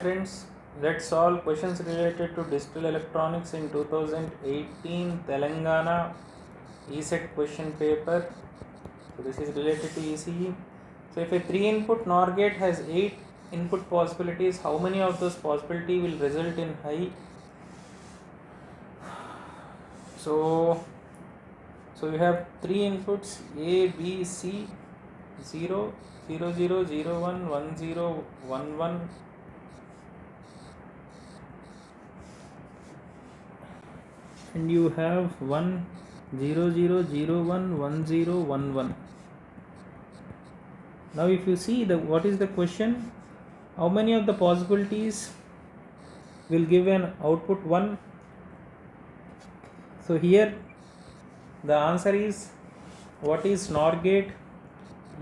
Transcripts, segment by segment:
Friends, let's solve questions related to digital electronics in 2018 Telangana ESET question paper. So this is related to ECE. So if a 3-input NOR gate has 8 input possibilities, how many of those possibilities will result in high? So you have 3 inputs A, B, C, 0, 0, 0, 0, 1, 1, 0, 1, 1. And you have 1 0 0 0 1 1 0 1 1. Now if you see what is the question, how many of the possibilities will give an output 1? So here the answer is, what is NOR gate?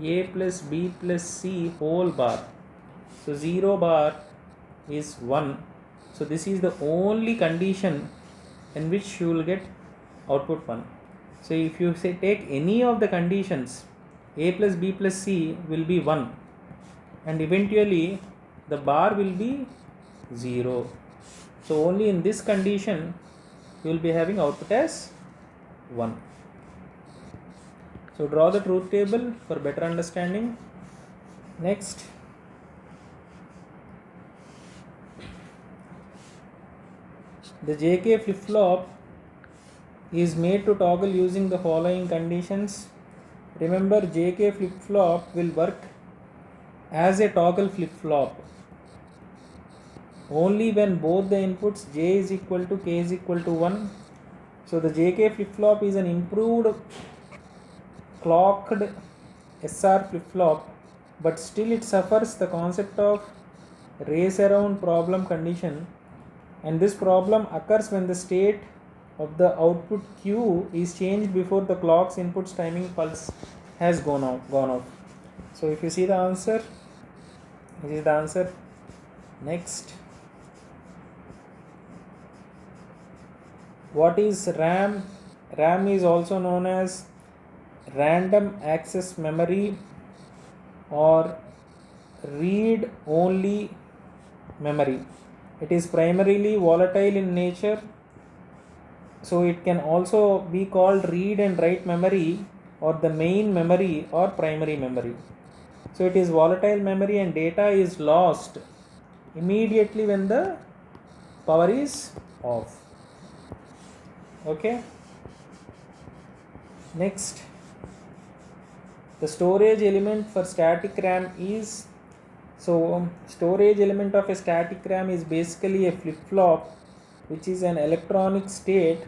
A plus B plus C whole bar. So 0 bar is 1. So this is the only condition in which you will get output 1. So if you say take any of the conditions, A plus B plus C will be 1, and eventually the bar will be 0. So only in this condition you will be having output as 1. So draw the truth table for better understanding. Next, the JK flip-flop is made to toggle using the following conditions. Remember, JK flip-flop will work as a toggle flip-flop only when both the inputs J is equal to K is equal to 1. So the JK flip-flop is an improved clocked SR flip-flop, but still it suffers the concept of race around problem condition, and this problem occurs when the state of the output Q is changed before the clock's input's timing pulse has gone off. So if you see the answer, this is the answer. Next, what is RAM? RAM is also known as random access memory or read only memory. It is primarily volatile in nature, so it can also be called read and write memory, or the main memory or primary memory. So it is volatile memory and data is lost immediately when the power is off. Okay. Next, the storage element for static RAM is, storage element of a static RAM is basically a flip-flop, which is an electronic state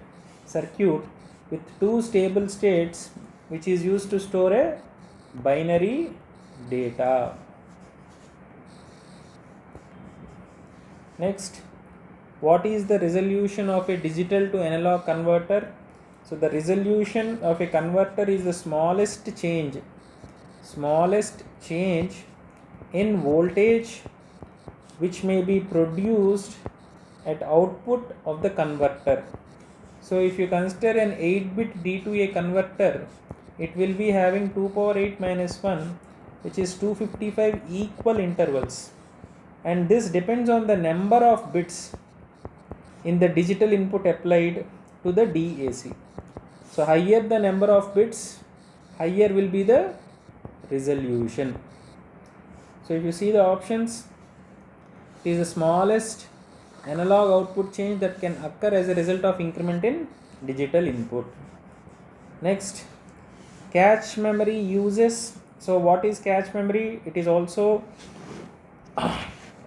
circuit with two stable states, which is used to store a binary data. Next, what is the resolution of a digital to analog converter? So the resolution of a converter is the smallest change in voltage which may be produced at output of the converter. So if you consider an 8-bit D2A converter, it will be having 2 power 8 minus 1, which is 255 equal intervals, and this depends on the number of bits in the digital input applied to the DAC. So higher the number of bits, higher will be the resolution. So if you see the options, it is the smallest analog output change that can occur as a result of increment in digital input. Next, cache memory uses. So what is cache memory? It is also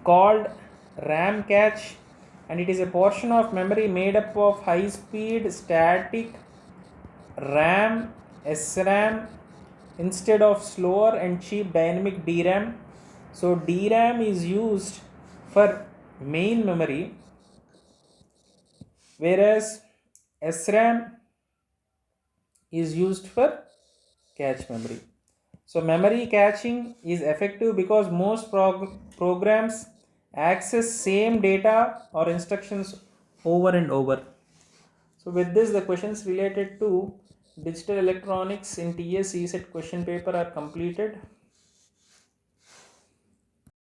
called RAM cache, and it is a portion of memory made up of high speed static RAM, SRAM, instead of slower and cheap dynamic DRAM. So DRAM is used for main memory, whereas SRAM is used for cache memory. So memory caching is effective because most programs access same data or instructions over and over. So with this, the questions related to digital electronics in TS ESET question paper are completed.